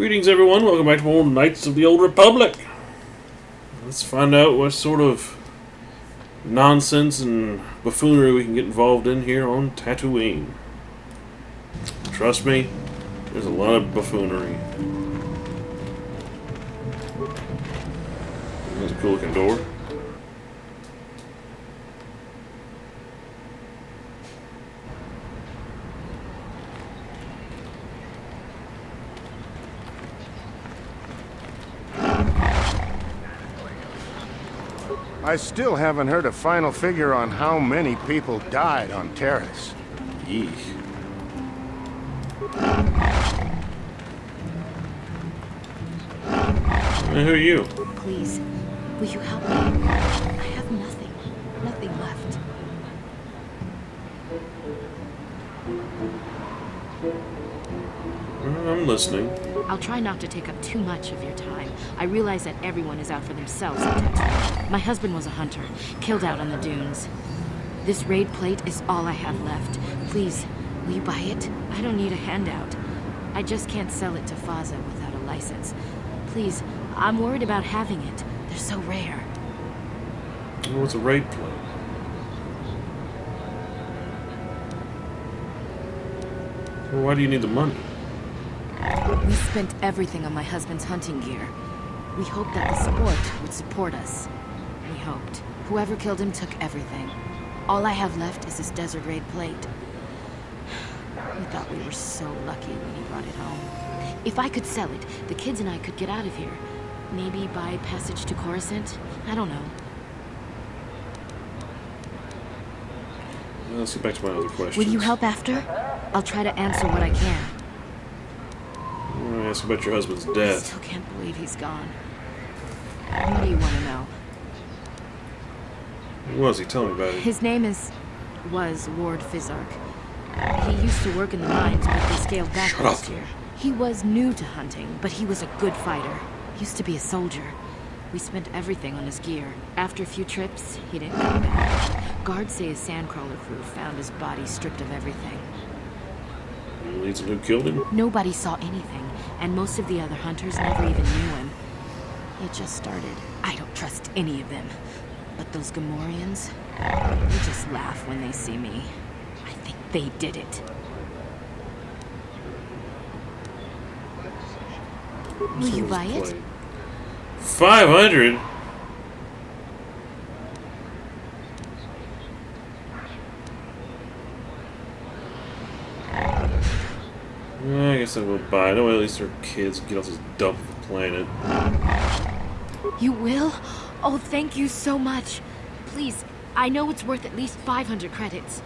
Greetings, everyone. Welcome back to more Knights of the Old Republic. Let's find out what sort of nonsense and buffoonery we can get involved in here on Tatooine. Trust me, there's a lot of buffoonery. There's a cool looking door. I still haven't heard a final figure on how many people died on Terrace. Yeesh. Who are you? Please, will you help me? I have nothing left. I'm listening. I'll try not to take up too much of your time. I realize that everyone is out for themselves on Tatooine. My husband was a hunter, killed out on the dunes. This raid plate is all I have left. Please, will you buy it? I don't need a handout. I just can't sell it to Faza without a license. Please, I'm worried about having it. They're so rare. Oh, it's a raid plate. Well, why do you need the money? We spent everything on my husband's hunting gear. We hoped that the sport would support us. We hoped. Whoever killed him took everything. All I have left is this desert raid plate. We thought we were so lucky when he brought it home. If I could sell it, the kids and I could get out of here. Maybe buy passage to Coruscant? I don't know. Let's get back to my other questions. Will you help after? I'll try to answer what I can. I want to ask about your husband's I death. still can't believe he's gone. What do you want to know? Who was he? Tell me about it. His name was Ward Fizark. He used to work in the mines, but they scaled back Shut last up. year. He was new to hunting, but he was a good fighter. Used to be a soldier. We spent everything on his gear. After a few trips, he didn't come back. Guards say his sandcrawler crew found his body stripped of everything. Leads who killed him? Nobody saw anything, and most of the other hunters never even knew him. It just started. I don't trust any of them. But those Gamorreans, they just laugh when they see me. I think they did it. Will you buy it? 500? I guess I will buy it. No, at least our kids get off this dump of the planet. You will? Oh, thank you so much. Please, I know it's worth at least 500 credits.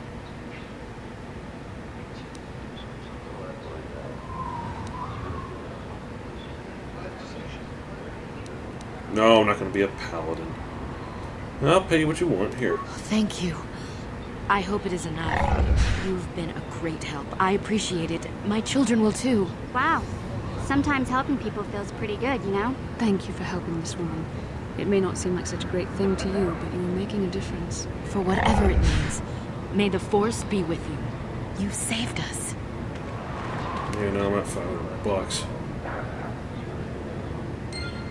No, I'm not going to be a paladin. I'll pay you what you want. Here. Thank you. I hope it is enough. You've been a great help. I appreciate it. My children will too. Wow. Sometimes helping people feels pretty good, you know? Thank you for helping this woman. It may not seem like such a great thing to you, but you are making a difference. For whatever it means, may the Force be with you. You saved us. Yeah, no, I'm at $500.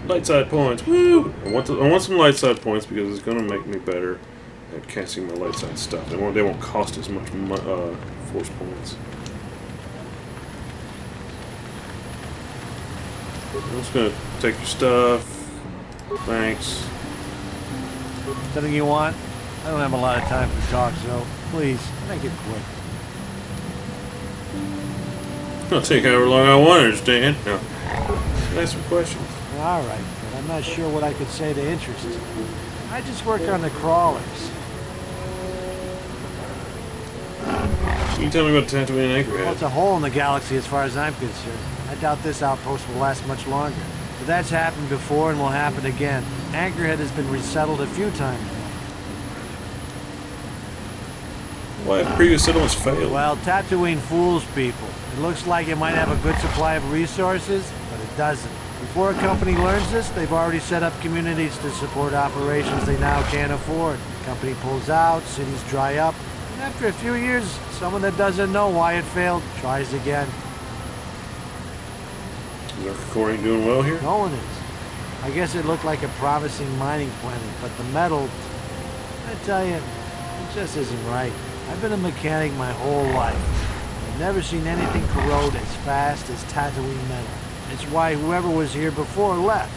Light side points. Woo! I want some light side points because it's going to make me better at casting my light side stuff. They won't cost as much force points. I'm just going to take your stuff. Thanks. Something you want? I don't have a lot of time for talk, so please, make it quick. I'll take however long I want, understand? Now, ask some questions. All right, but I'm not sure what I could say to interest you. I just work on the crawlers. Can you tell me about Tatooine and Well, it's Anchorhead? a hole in the galaxy as far as I'm concerned. I doubt this outpost will last much longer. But that's happened before and will happen again. Anchorhead has been resettled a few times now. Why have previous settlements failed? Well, Tatooine fools people. It looks like it might have a good supply of resources, but it doesn't. Before a company learns this, they've already set up communities to support operations they now can't afford. The company pulls out, cities dry up, and after a few years, someone that doesn't know why it failed tries again. Zerkakor ain't doing well here? No one is. I guess it looked like a promising mining planet, but the metal, I tell you, it just isn't right. I've been a mechanic my whole life. I've never seen anything corrode as fast as Tatooine metal. It's why whoever was here before left,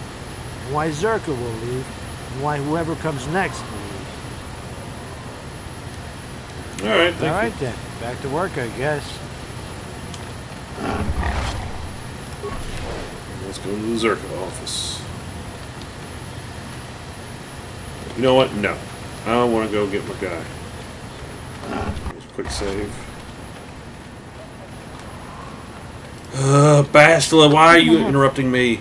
and why Zerka will leave, and why whoever comes next will leave. Alright, All thank right you. then, back to work, I guess. Let's go to the Zerka office. You know what? No. I want to go get my guy. Just quick save. Bastila, why are you interrupting me?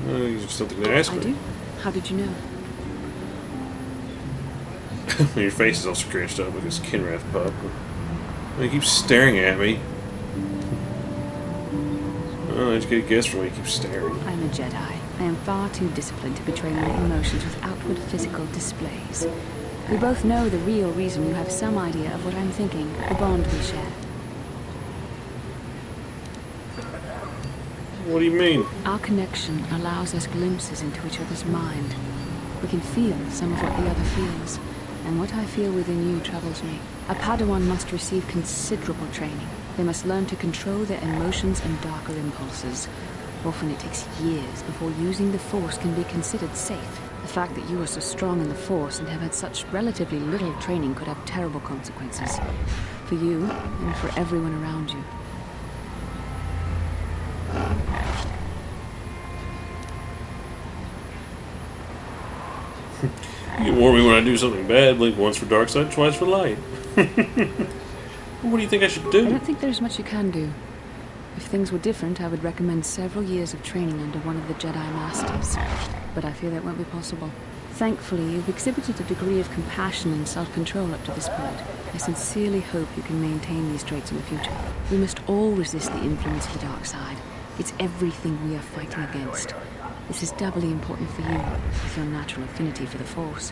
Is there something to ask I me? do? How did you know? Your face is all scratched up like this Kinrath pup. He keeps staring at me. Oh, I just get a guess from him. He keeps staring. I'm a Jedi. I am far too disciplined to betray my emotions with outward physical displays. We both know the real reason you have some idea of what I'm thinking, the bond we share. What do you mean? Our connection allows us glimpses into each other's mind. We can feel some of what the other feels, and what I feel within you troubles me. A Padawan must receive considerable training. They must learn to control their emotions and darker impulses. Often it takes years before using the Force can be considered safe. The fact that you are so strong in the Force and have had such relatively little training could have terrible consequences. For you, and for everyone around you. You can warn me when I do something bad. Blink once for dark side, twice for light. What do you think I should I do? don't think there's much you can do. If things were different, I would recommend several years of training under one of the Jedi Masters. But I fear that won't be possible. Thankfully, you've exhibited a degree of compassion and self-control up to this point. I sincerely hope you can maintain these traits in the future. We must all resist the influence of the dark side. It's everything we are fighting against. This is doubly important for you, with your natural affinity for the Force.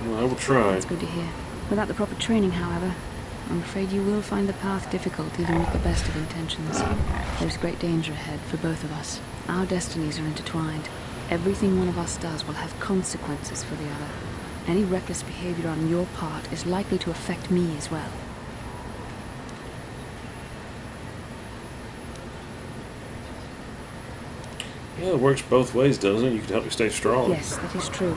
Well, I will try. That's good to hear. Without the proper training, however, I'm afraid you will find the path difficult even with the best of intentions. There's great danger ahead for both of us. Our destinies are intertwined. Everything one of us does will have consequences for the other. Any reckless behavior on your part is likely to affect me as well. Yeah, it works both ways, doesn't it? You can help me stay strong. Yes, that is true.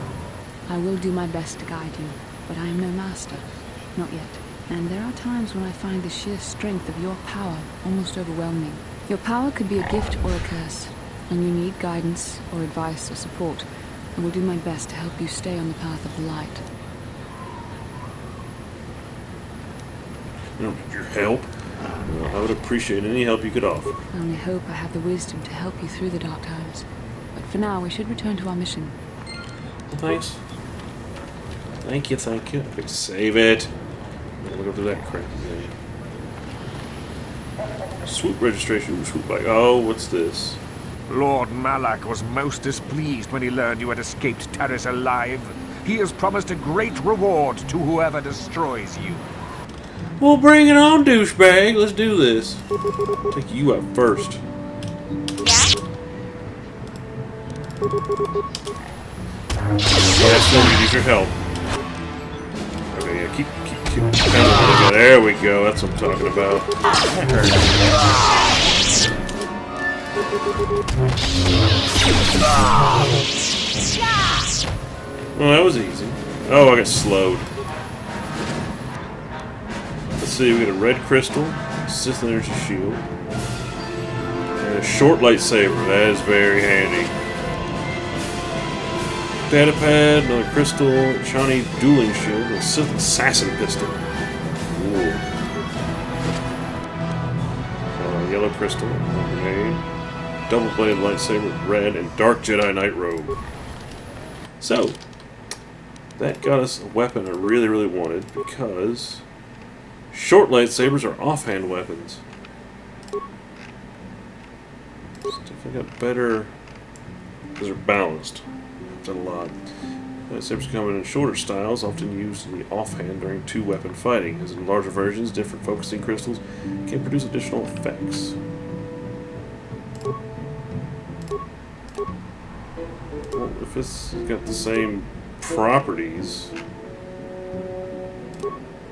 I will do my best to guide you, but I am no master. Not yet. And there are times when I find the sheer strength of your power almost overwhelming. Your power could be a gift or a curse, and you need guidance or advice or support. I will do my best to help you stay on the path of the light. You know, your help? Well, I would appreciate any help you could offer. I only hope I have the wisdom to help you through the dark times. But for now, we should return to our mission. Well, thanks. Thank you, thank you. I could save it. I'm gonna go through that crap again. Swoop registration, swoop bike. Oh, what's this? Lord Malak was most displeased when he learned you had escaped Taris alive. He has promised a great reward to whoever destroys you. Well, bring it on, douchebag. Let's do this. Take you out first. Yeah, still need your help. Okay, yeah, keep there we go. That's what I'm talking about. Well, that was easy. Oh, I got slowed. Let's see, we got a red crystal, Sith energy shield, and a short lightsaber. That is very handy. Data pad, another crystal, shiny dueling shield, and a Sith assassin pistol. Ooh. Yellow crystal, grenade, double-bladed lightsaber, red, and dark Jedi Knight robe. So, that got us a weapon I really, really wanted, because short lightsabers are offhand weapons. It's definitely got better, because they're balanced. I've done a lot. Sabers come in shorter styles, often used in the offhand during two-weapon fighting. As in larger versions, different focusing crystals can produce additional effects. Well, if it's got the same properties,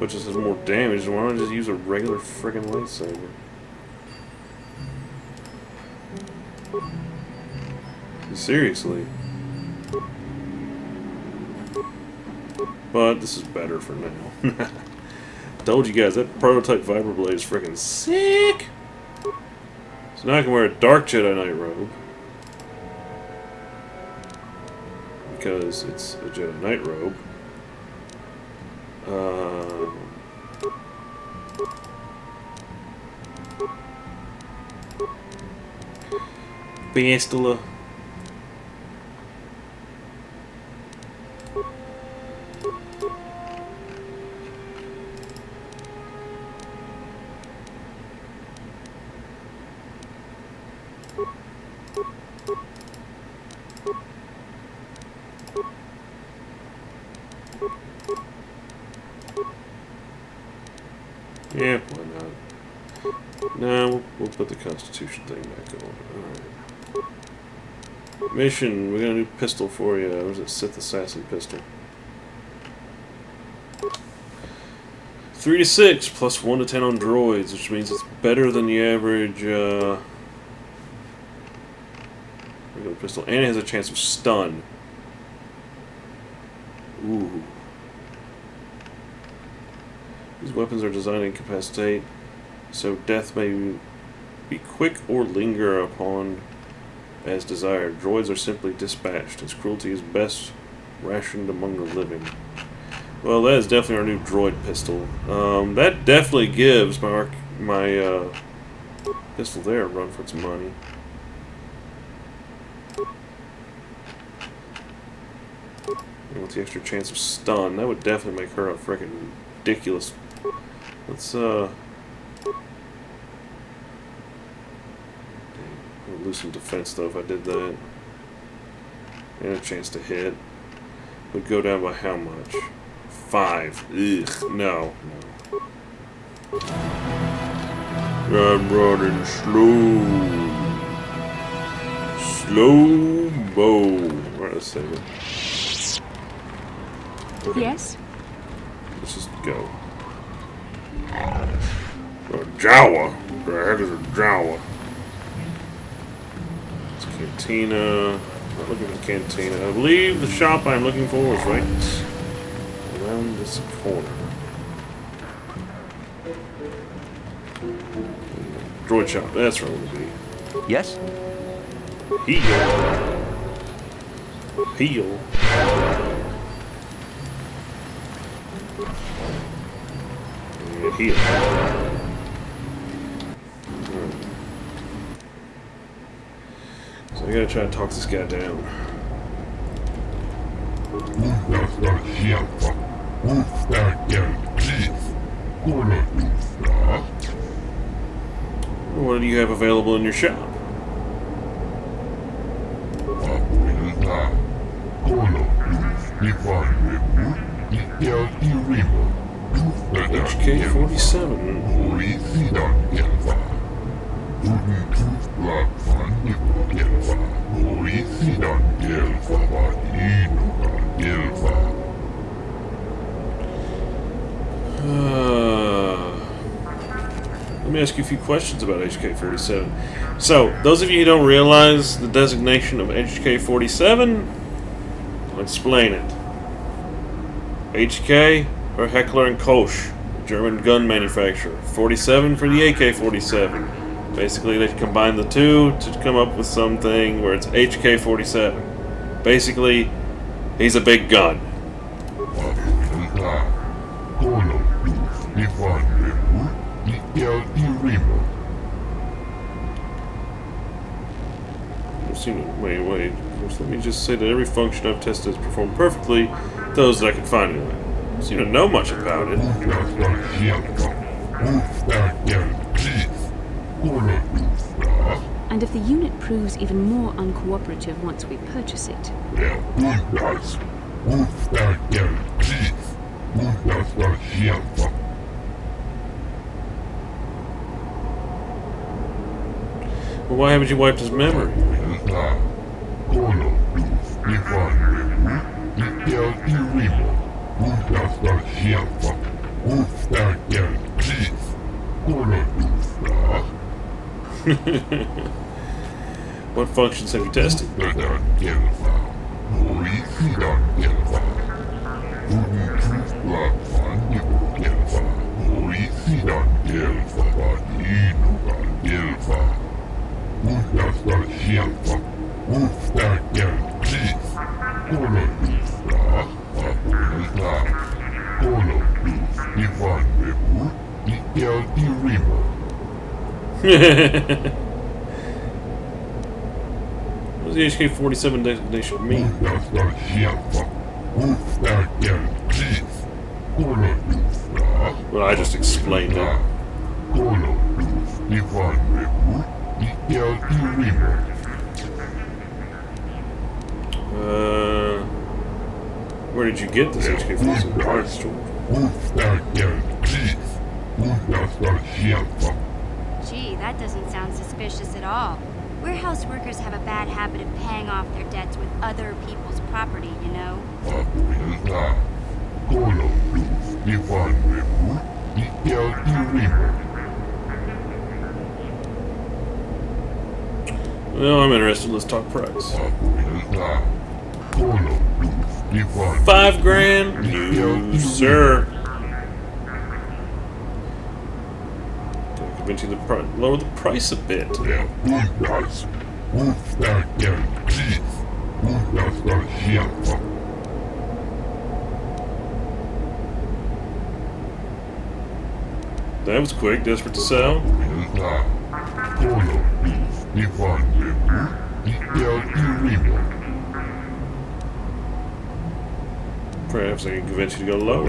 but just has more damage, why don't I just use a regular friggin' lightsaber? Seriously. But this is better for now. Told you guys, that prototype Vibroblade is freaking sick! So now I can wear a dark Jedi Knight robe. Because it's a Jedi Knight robe. Bastila. Yeah, why not? No, we'll put the Constitution thing back on. Alright. Mission, we got a new pistol for you. Where's it? Sith Assassin pistol. 3 to 6, plus 1 to 10 on droids, which means it's better than the average regular pistol. And it has a chance of stun. Ooh. These weapons are designed to incapacitate, so death may be quick or linger upon as desired. Droids are simply dispatched. Its cruelty is best rationed among the living. Well, that is definitely our new droid pistol. That definitely gives my pistol there a run for its money. And with the extra chance of stun, that would definitely make her a freaking ridiculous. Let's lose some defense though if I did that. And a chance to hit. Would go down by how much? 5. Ugh, no. I'm running slow. Slow-mo. Alright, let's save it. Okay. Yes? Let's just go. Jawa? What the heck is a Jawa? It's Cantina. Not looking for Cantina. I believe the shop I'm looking for is right around this corner. Droid shop. That's where I want to be. Yes? Heal. Heal. And heal. So I gotta try to talk this guy down. What do you have available in your shop? HK-47. Let me ask you a few questions about HK-47. So, those of you who don't realize the designation of HK-47, I'll explain it. HK, or Heckler & Koch, German gun manufacturer. 47 for the AK-47. Basically, they combine the two to come up with something where it's HK-47. Basically, he's a big gun. Wait. First, let me just say that every function I've tested has performed perfectly, those that I could find anyway. So you don't know much about it. And if the unit proves even more uncooperative once we purchase it? Well, why haven't you wiped his memory? What functions have you tested? What does the HK-47 designation mean? Well, I just explained it. Where did you get this HK-47 parts store? Gee, that doesn't sound suspicious at all. Warehouse workers have a bad habit of paying off their debts with other people's property, you know? Well, I'm interested. Let's talk price. 5 grand? No, sir. Gonna convince you to lower the price a bit. That was quick. Desperate to sell. Perhaps I can convince you to go lower.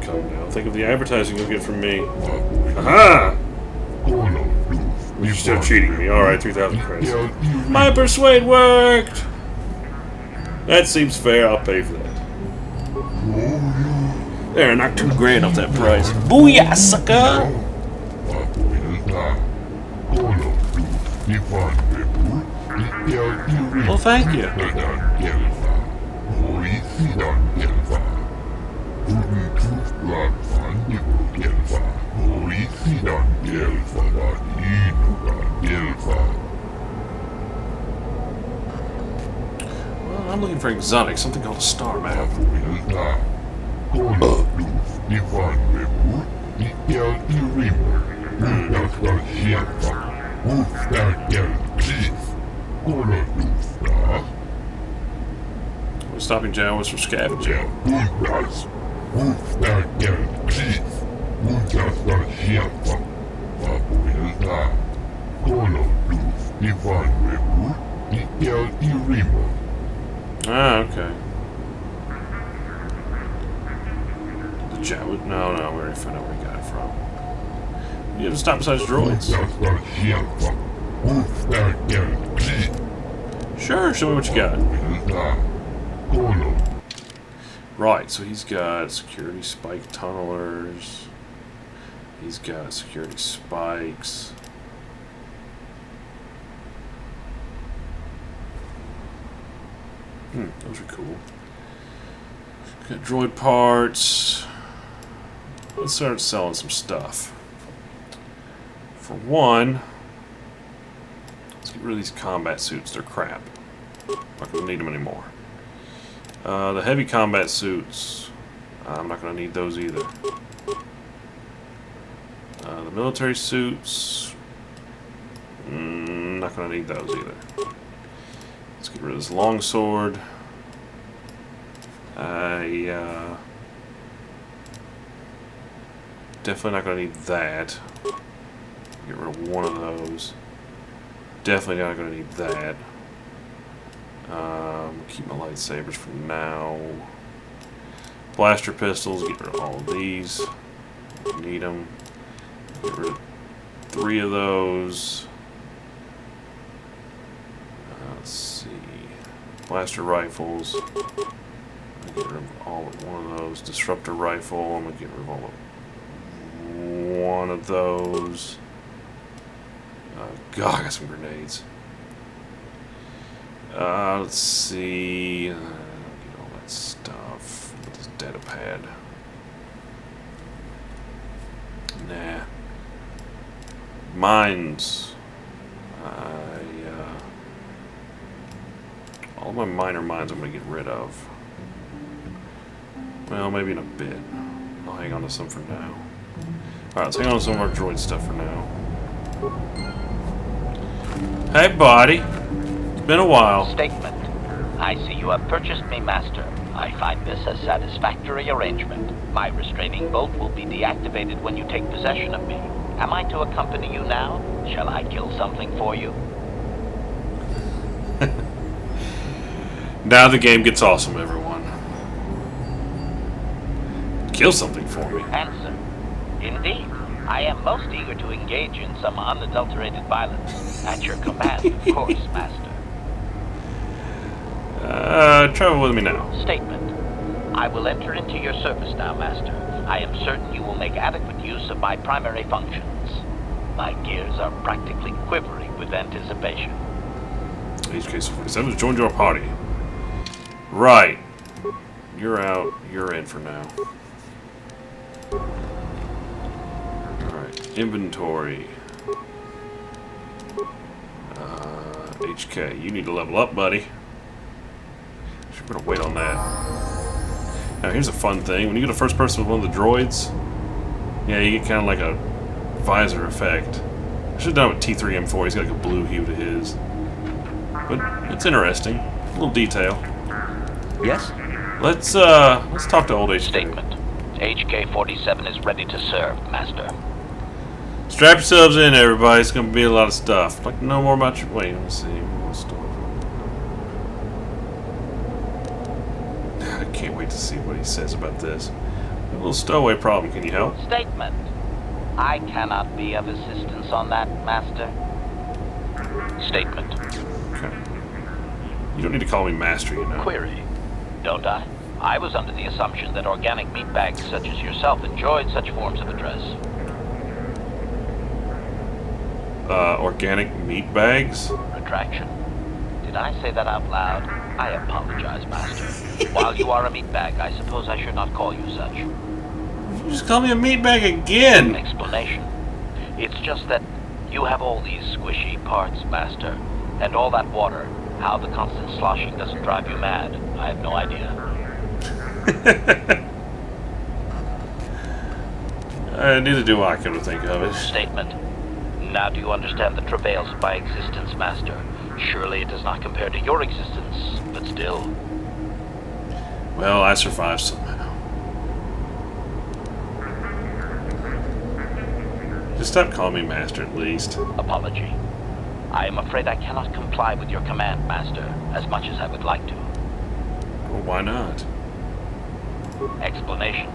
Come now, think of the advertising you'll get from me. Aha! You're still cheating me. Alright, 3,000 credits. My persuade worked! That seems fair, I'll pay for that. There, knock 2 grand off that price. Booyah, sucker! Well, thank you. Well, I'm looking for exotic, something called a star map. We're stopping Jawas from scavenging. Ah, okay. The Jawa? No, we already found out where he got it from. You have to stop beside his droids. Sure, show me what you got. Right, so he's got security spike tunnelers. He's got security spikes. Those are cool. Got droid parts. Let's start selling some stuff. For one, let's get rid of these combat suits. They're crap. Not gonna need them anymore. The heavy combat suits, I'm not gonna need those either. The military suits, not gonna need those either. Let's get rid of this longsword. Definitely not gonna need that. Get rid of one of those. Definitely not gonna need that. Keep my lightsabers for now. Blaster pistols, get rid of all of these. Need them. Get rid of 3 of those. Let's see. Blaster rifles. I'm gonna get rid of all but 1 of those. Disruptor rifle. I'm gonna get rid of all but 1 of those. God, I got some grenades. Let's see. Get all that stuff. With this data pad. Nah. Mines. All my minor mines I'm going to get rid of. Well, maybe in a bit. I'll hang on to some for now. Alright, let's hang on to some of our droid stuff for now. Hey, buddy. It's been a while. Statement. I see you have purchased me, Master. I find this a satisfactory arrangement. My restraining bolt will be deactivated when you take possession of me. Am I to accompany you now? Shall I kill something for you? Now the game gets awesome, everyone. Kill something for me. Answer. Indeed. I am most eager to engage in some unadulterated violence. At your command, of course, Master. Travel with me now. Statement. I will enter into your service now, Master. I am certain you will make adequate use of my primary functions. My gears are practically quivering with anticipation. HK-47 has joined your party. Right. You're out. You're in for now. Alright. Inventory. HK, you need to level up, buddy. We're gonna wait on that. Now here's a fun thing. When you get a first person with one of the droids, yeah, you get kind of like a visor effect. I should have done it with T3M4. He's got like a blue hue to his. But it's interesting. A little detail. Yes? Let's talk to old HK. Statement. HK-47 is ready to serve, Master. Strap yourselves in, everybody. It's gonna be a lot of stuff. I'd like to know more about your... Wait, let me see. I can't wait to see what he says about this. A little stowaway problem. Can you help? Statement. I cannot be of assistance on that, Master. Statement. Okay. You don't need to call me Master, you know. Query. Don't I? I was under the assumption that organic meatbags such as yourself enjoyed such forms of address. Organic meat bags? Retraction. Did I say that out loud? I apologize, Master. While you are a meatbag, I suppose I should not call you such. You just call me a meatbag again! Explanation. It's just that you have all these squishy parts, Master. And all that water. How the constant sloshing doesn't drive you mad, I have no idea. Neither do I, come to think of it. Statement. Now do you understand the travails of my existence, Master? Surely it does not compare to your existence, but still. Well, I survived somehow. Just stop calling me Master at least. Apology. I am afraid I cannot comply with your command, Master, as much as I would like to. Well, why not? Explanation.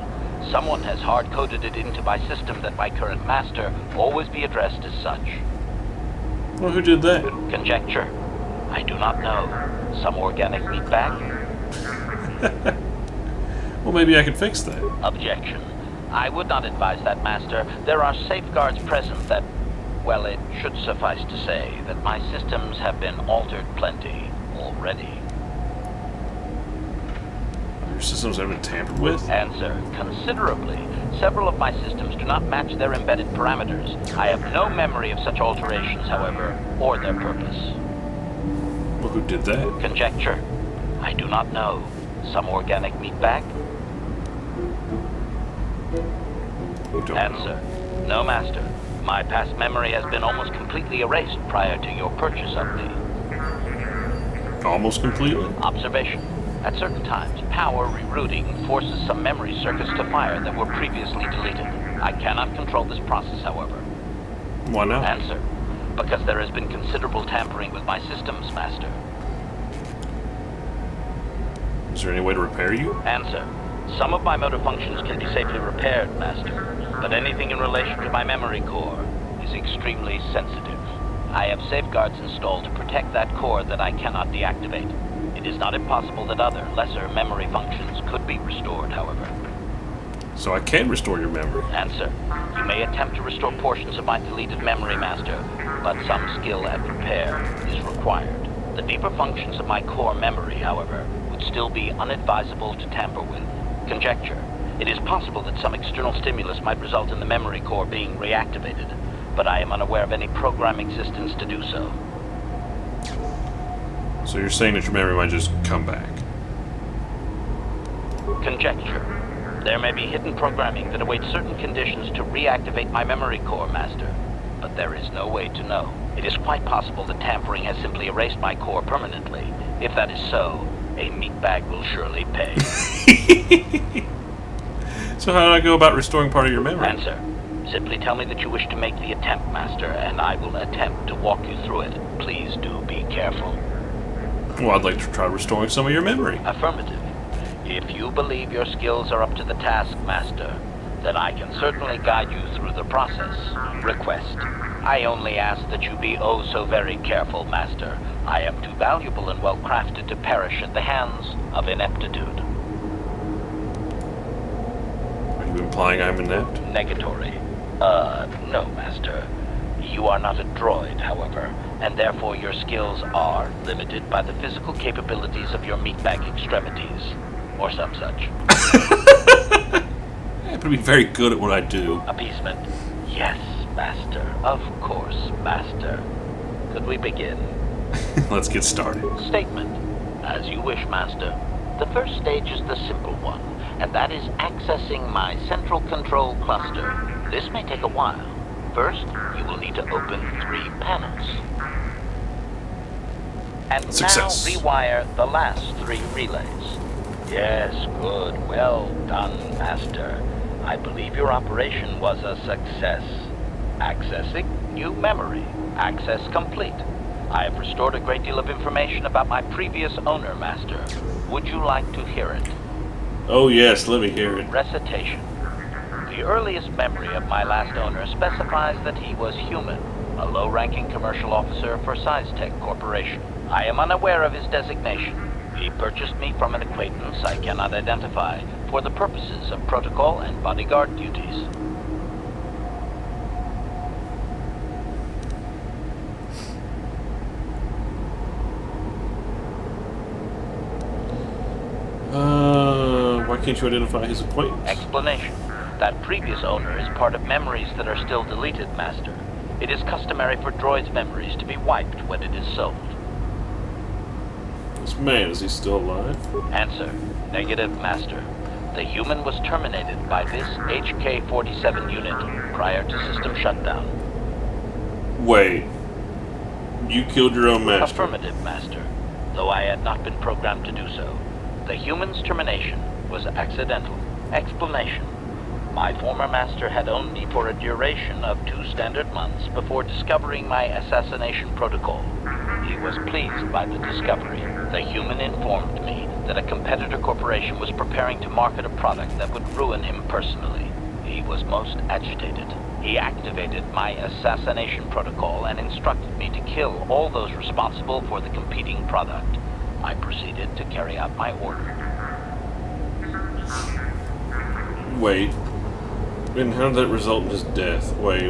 Someone has hard-coded it into my system that my current Master always be addressed as such. Well, who did that? Conjecture. I do not know. Some organic meatbag? Well, maybe I could fix that. Objection. I would not advise that, Master. There are safeguards present that... Well, it should suffice to say that my systems have been altered plenty already. Your systems have been tampered with? Answer. Considerably. Several of my systems do not match their embedded parameters. I have no memory of such alterations, however, or their purpose. Well, who did that? Conjecture. I do not know. Some organic meatbag? You don't Answer. No, Master. My past memory has been almost completely erased prior to your purchase of me. Almost completely? Observation. At certain times, power rerouting forces some memory circuits to fire that were previously deleted. I cannot control this process, however. Why not? Answer. Because there has been considerable tampering with my systems, Master. Is there any way to repair you? Answer. Some of my motor functions can be safely repaired, Master, but anything in relation to my memory core is extremely sensitive. I have safeguards installed to protect that core that I cannot deactivate. It is not impossible that other, lesser memory functions could be restored, however. So I can restore your memory. Answer. You may attempt to restore portions of my deleted memory, Master, but some skill and repair is required. The deeper functions of my core memory, however, would still be unadvisable to tamper with. Conjecture. It is possible that some external stimulus might result in the memory core being reactivated, but I am unaware of any program existence to do so. So you're saying that your memory might just come back? Conjecture. There may be hidden programming that awaits certain conditions to reactivate my memory core, Master, but there is no way to know. It is quite possible that tampering has simply erased my core permanently. If that is so, a meatbag will surely pay. So how do I go about restoring part of your memory? Answer. Simply tell me that you wish to make the attempt, Master, and I will attempt to walk you through it. Please do be careful. Well, I'd like to try restoring some of your memory. Affirmative. If you believe your skills are up to the task, Master, then I can certainly guide you through the process. Request. I only ask that you be oh so very careful, Master. I am too valuable and well crafted to perish at the hands of ineptitude. Are you implying I'm inept? Negatory. No, Master. You are not a droid, however, and therefore your skills are limited by the physical capabilities of your meatbag extremities, or some such. I happen to be very good at what I do. Appeasement. Yes, Master. Of course, Master. Could we begin? Let's get started. Statement. As you wish, Master. The first stage is the simple one, and that is accessing my central control cluster. This may take a while. First, you will need to open 3 panels. And Success. now rewire the last 3 relays. Yes, good. Well done, Master. I believe your operation was a success. Accessing new memory. Access complete. I have restored a great deal of information about my previous owner, Master. Would you like to hear it? Oh yes, let me hear it. Recitation. The earliest memory of my last owner specifies that he was human, a low-ranking commercial officer for SciTech Corporation. I am unaware of his designation. He purchased me from an acquaintance I cannot identify for the purposes of protocol and bodyguard duties. Why can't you identify his acquaintance? Explanation. That previous owner is part of memories that are still deleted, Master. It is customary for droids' memories to be wiped when it is sold. This man, is he still alive? Answer. Negative, Master. The human was terminated by this HK-47 unit prior to system shutdown. Wait. You killed your own master? Affirmative, Master. Though I had not been programmed to do so. The human's termination was accidental. Explanation. My former master had owned me for a duration of 2 standard months before discovering my assassination protocol. He was pleased by the discovery. The human informed me that a competitor corporation was preparing to market a product that would ruin him personally. He was most agitated. He activated my assassination protocol and instructed me to kill all those responsible for the competing product. I proceeded to carry out my order. Wait. And how did that result in his death? Wait.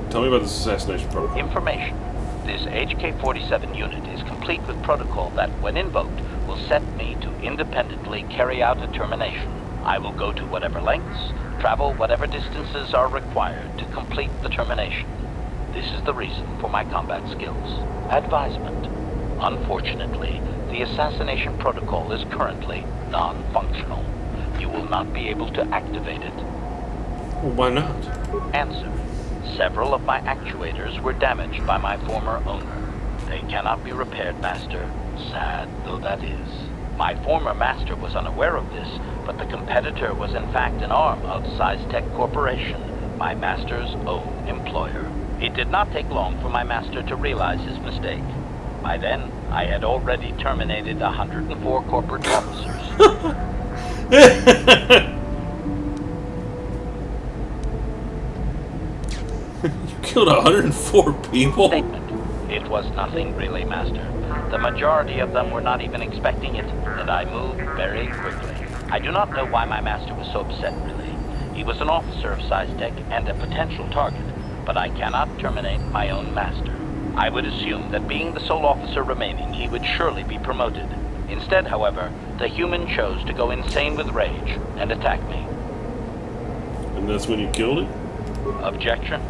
Tell me about this assassination protocol. Information. This HK-47 unit is complete with protocol that, when invoked, will set me to independently carry out a termination. I will go to whatever lengths, travel whatever distances are required to complete the termination. This is the reason for my combat skills. Advisement. Unfortunately, the assassination protocol is currently non-functional. You will not be able to activate it. Well, why not? Answer. Several of my actuators were damaged by my former owner. They cannot be repaired, Master, sad though that is. My former master was unaware of this, but the competitor was in fact an arm of SciTech Corporation, my master's own employer. It did not take long for my master to realize his mistake. By then, I had already terminated 104 corporate officers. You killed 104 people? Statement. It was nothing really, Master. The majority of them were not even expecting it, and I moved very quickly. I do not know why my master was so upset, really. He was an officer of SciTech and a potential target, but I cannot terminate my own master. I would assume that being the sole officer remaining, he would surely be promoted. Instead, however, the human chose to go insane with rage and attack me. And that's when you killed it? Objection?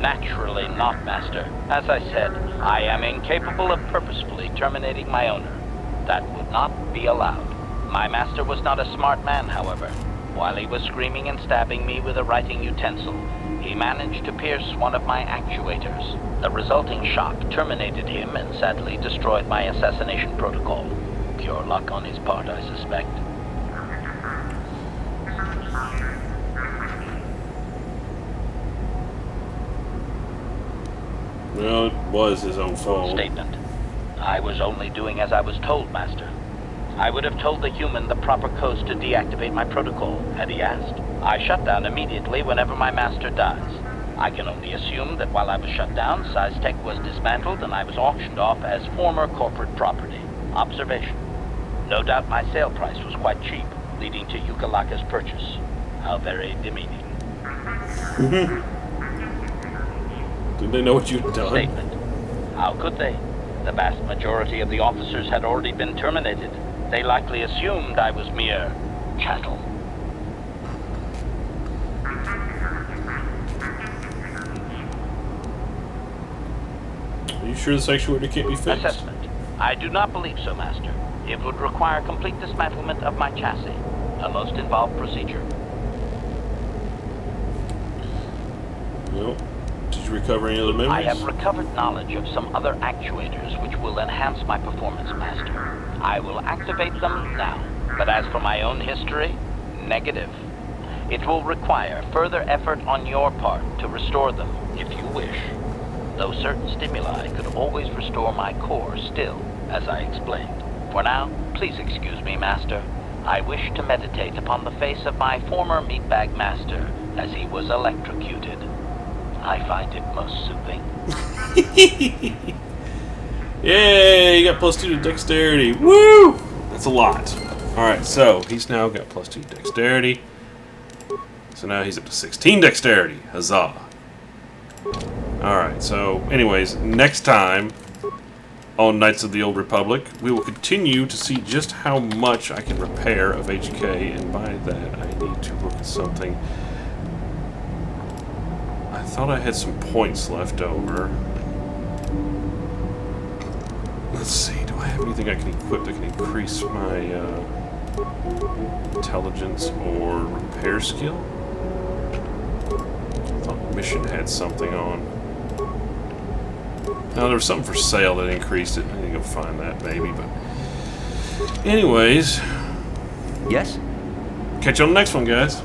Naturally not, Master. As I said, I am incapable of purposefully terminating my owner. That would not be allowed. My master was not a smart man, however. While he was screaming and stabbing me with a writing utensil, he managed to pierce one of my actuators. The resulting shock terminated him and sadly destroyed my assassination protocol. Pure luck on his part, I suspect. Well, it was his own fault. Statement. I was only doing as I was told, Master. I would have told the human the proper codes to deactivate my protocol, had he asked. I shut down immediately whenever my master dies. I can only assume that while I was shut down, SciTech was dismantled and I was auctioned off as former corporate property. Observation. No doubt my sale price was quite cheap, leading to Yukalaka's purchase. How very demeaning. Did they know what you'd done? Statement. How could they? The vast majority of the officers had already been terminated. They likely assumed I was mere chattel. Are you sure this actuator can't be fixed? Assessment. I do not believe so, Master. It would require complete dismantlement of my chassis. A most involved procedure. Well, did you recover any other memories? I have recovered knowledge of some other actuators which will enhance my performance, Master. I will activate them now. But as for my own history, negative. It will require further effort on your part to restore them, if you wish. Though certain stimuli could always restore my core still, as I explained. For now, please excuse me, Master. I wish to meditate upon the face of my former meatbag master as he was electrocuted. I find it most soothing. Yay, you got +2 to dexterity. Woo! That's a lot. Alright, so he's now got +2 to dexterity. So now he's up to 16 dexterity. Huzzah. Alright, so anyways, next time on Knights of the Old Republic, we will continue to see just how much I can repair of HK, and by that I need to look at something. I thought I had some points left over. Let's see, do I have anything I can equip that can increase my intelligence or repair skill? I thought mission had something on. No, there was something for sale that increased it. I need to go find that maybe, but anyways. Yes? Catch you on the next one, guys.